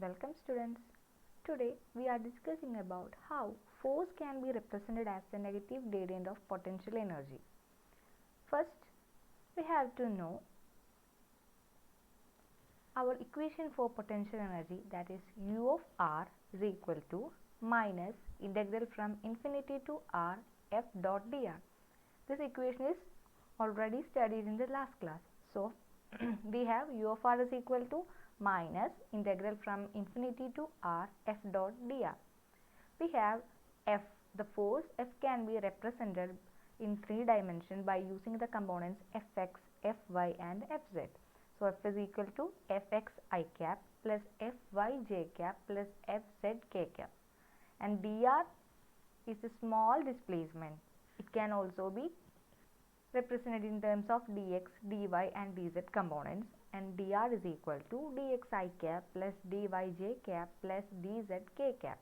Welcome students. Today we are discussing about how force can be represented as the negative gradient of potential energy. First, we have to know our equation for potential energy, that is U of r is equal to minus integral from infinity to r f dot dr. This equation is already studied in the last class. So, we have U of r is equal to minus integral from infinity to r f dot dr. We have F. The force F can be represented in 3 dimensions by using the components Fx, Fy and Fz. So, F is equal to Fx I cap plus Fy j cap plus Fz k cap, and dr is a small displacement. It can also be represented in terms of dx, dy and dz components, and dr is equal to dx I cap plus dy j cap plus dz k cap.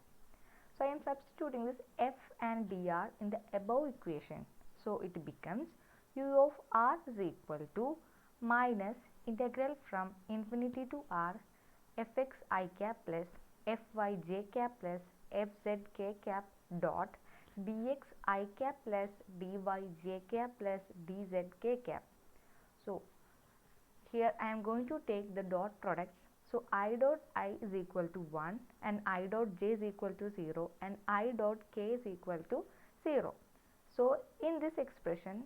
So, I am substituting this f and dr in the above equation. So, it becomes u of r is equal to minus integral from infinity to r fx I cap plus fy j cap plus fz k cap dot dx I cap plus dy j cap plus dz k cap. So, here I am going to take the dot products. So, I dot I is equal to 1 and I dot j is equal to 0 and I dot k is equal to 0. So, in this expression,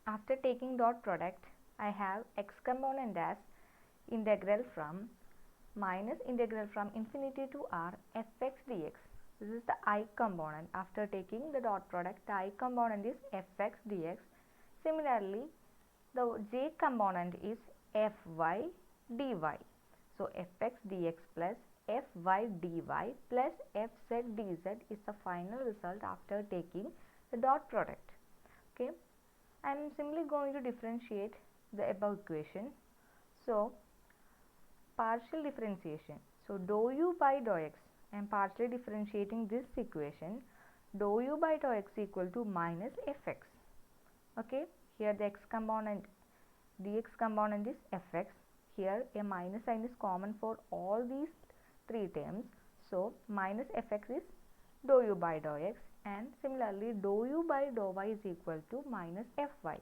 after taking dot product, I have x component as integral from minus integral from infinity to r fx dx. This is the I component. After taking the dot product, the I component is fx dx. Similarly, the j component is fy dy. So, fx dx plus fy dy plus fz dz is the final result after taking the dot product. Okay, I am simply going to differentiate the above equation. So, partial differentiation. So, dou u by dou x, I am partially differentiating this equation. Dou u by dou x equal to minus fx. Okay, here the x component, dx component is fx. Here a minus sign is common for all these 3 terms. So, minus fx is dou u by dou x, and similarly dou u by dou y is equal to minus fy,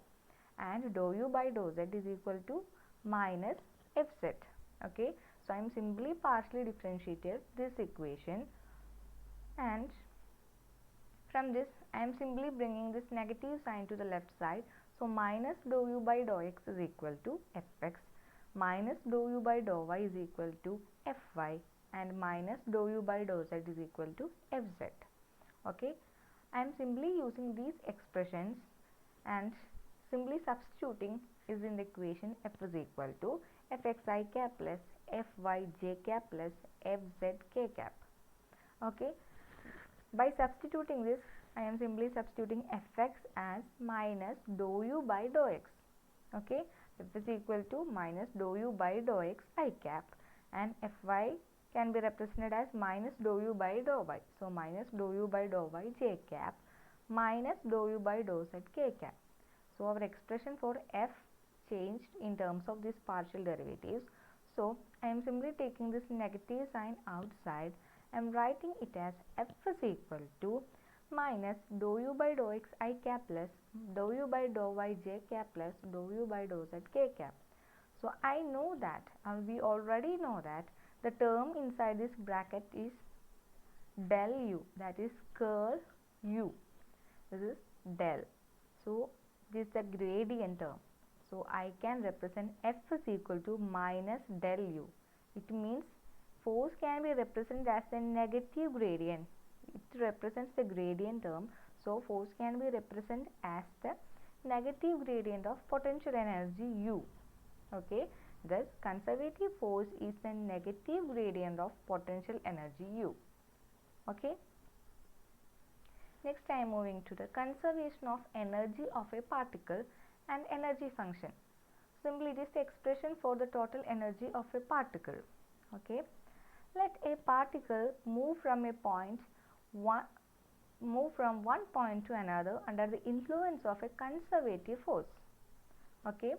and dou u by dou z is equal to minus fz. Okay, so I am simply partially differentiated this equation, and from this I am simply bringing this negative sign to the left side. So, minus dou u by dou x is equal to fx, minus dou u by dou y is equal to fy, and minus dou u by dou z is equal to fz. Okay, I am simply using these expressions and simply substituting is in the equation. F is equal to fx I cap plus fy j cap plus fz k cap. Okay, by substituting this, I am simply substituting fx as minus dou u by dou x. Okay, f is equal to minus dou u by dou x I cap, and fy can be represented as minus dou u by dou y. So, minus dou u by dou y j cap minus dou u by dou z k cap. So, our expression for f changed in terms of these partial derivatives. So, I am simply taking this negative sign outside. I am writing it as f is equal to minus dou u by dou x I cap plus dou u by dou y j cap plus dou u by dou z k cap. So, I know that, we already know that the term inside this bracket is del u, that is curl u. This is del. So, this is the gradient term. So, I can represent f is equal to minus del u. It means force can be represented as a negative gradient. It represents the gradient term. So, force can be represented as the negative gradient of potential energy u. Okay, thus conservative force is the negative gradient of potential energy u. Okay. Next, I am moving to the conservation of energy of a particle and energy function. Simply it is the expression for the total energy of a particle. Okay, let a particle move from one point to another under the influence of a conservative force. Okay,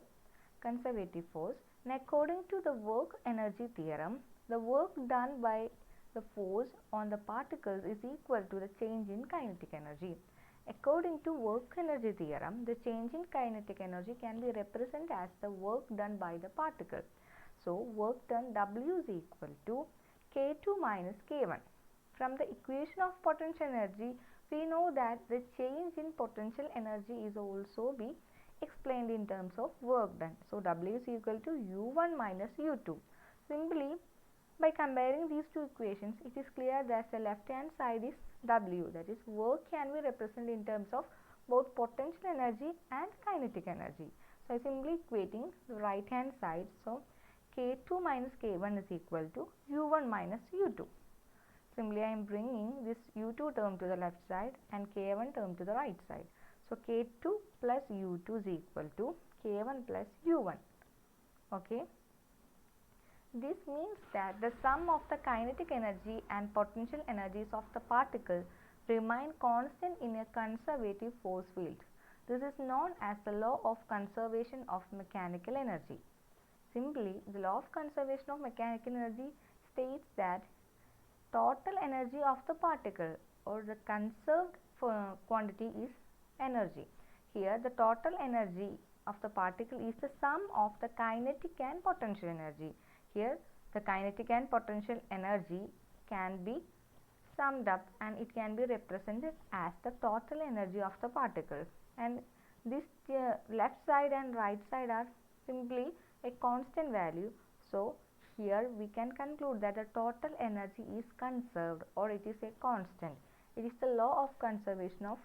conservative force. And according to the work energy theorem, the work done by the force on the particles is equal to the change in kinetic energy. According to work energy theorem, the change in kinetic energy can be represented as the work done by the particle. So, work done W is equal to K2 minus K1. From the equation of potential energy, we know that the change in potential energy is also be explained in terms of work done. So, W is equal to U1 minus U2. Simply, by comparing these two equations, it is clear that the left hand side is W, that is work can be represented in terms of both potential energy and kinetic energy. So, I am simply equating the right hand side. So, K2 minus K1 is equal to U1 minus U2. Simply I am bringing this U2 term to the left side and K1 term to the right side. So, K2 plus U2 is equal to K1 plus U1. Okay. This means that the sum of the kinetic energy and potential energies of the particle remain constant in a conservative force field. This is known as the law of conservation of mechanical energy. Simply, the law of conservation of mechanical energy states that total energy of the particle or the conserved quantity is energy. Here, the total energy of the particle is the sum of the kinetic and potential energy. Here, the kinetic and potential energy can be summed up and it can be represented as the total energy of the particle. And this left side and right side are simply a constant value. So, here we can conclude that the total energy is conserved or it is a constant. It is the law of conservation of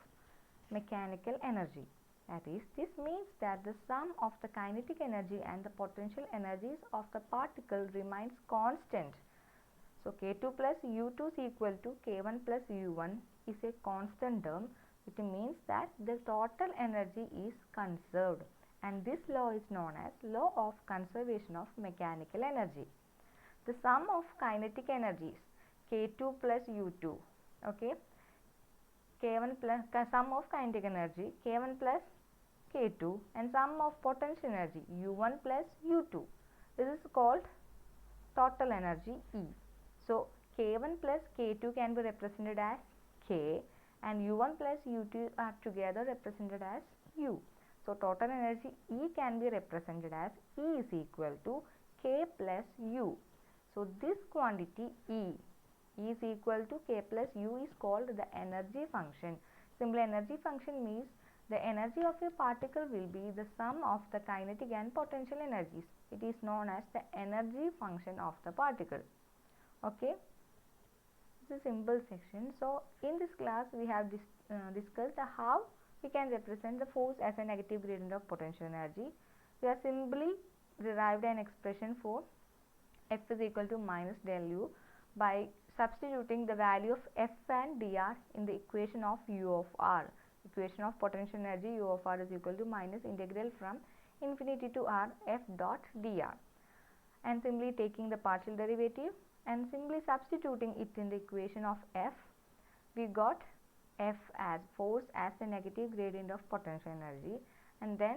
mechanical energy. That is, this means that the sum of the kinetic energy and the potential energies of the particle remains constant. So, K2 plus U2 is equal to K1 plus U1 is a constant term. It means that the total energy is conserved, and this law is known as law of conservation of mechanical energy. The sum of kinetic energies K2 plus U2, okay, K1 plus sum of kinetic energy K1 plus K2 and sum of potential energy U1 plus U2. This is called total energy E. So, K1 plus K2 can be represented as K and U1 plus U2 are together represented as U. So, total energy E can be represented as E is equal to K plus U. So, this quantity E is equal to K plus U is called the energy function. Simply, energy function means the energy of a particle will be the sum of the kinetic and potential energies. It is known as the energy function of the particle. Okay. This is a simple section. So, in this class we have discussed how we can represent the force as a negative gradient of potential energy. We have simply derived an expression for F is equal to minus del U by substituting the value of F and dr in the equation of U of R. Equation of potential energy U of R is equal to minus integral from infinity to R F dot dr, and simply taking the partial derivative and simply substituting it in the equation of F, we got F as force as the negative gradient of potential energy, and then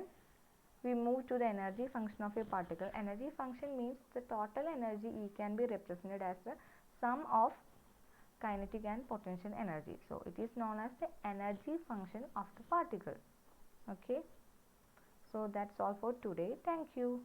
we move to the energy function of a particle. Energy function means the total energy E can be represented as the sum of kinetic and potential energy. So, it is known as the energy function of the particle. Okay. So, that's all for today. Thank you.